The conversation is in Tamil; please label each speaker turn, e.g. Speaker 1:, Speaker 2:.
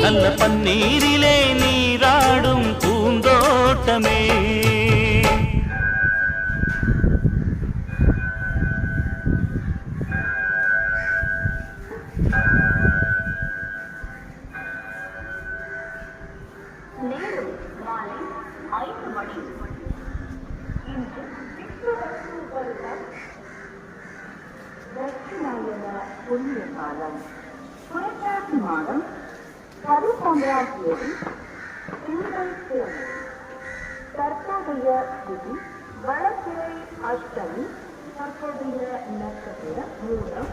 Speaker 1: நல்ல பன்னீரிலே நீராடும் பூந்தோட்டமே.
Speaker 2: நேரம் மாலை 5 மணி. இன்று தட்சிணாயன புண்ணிய காலம். புரட்டாசி மாதம் 11ஆம் தேதி திங்கள் கிழமை. தற்போதைய திதி வளர்பிறை அஷ்டமி. தற்போதைய நட்சத்திர மூலம்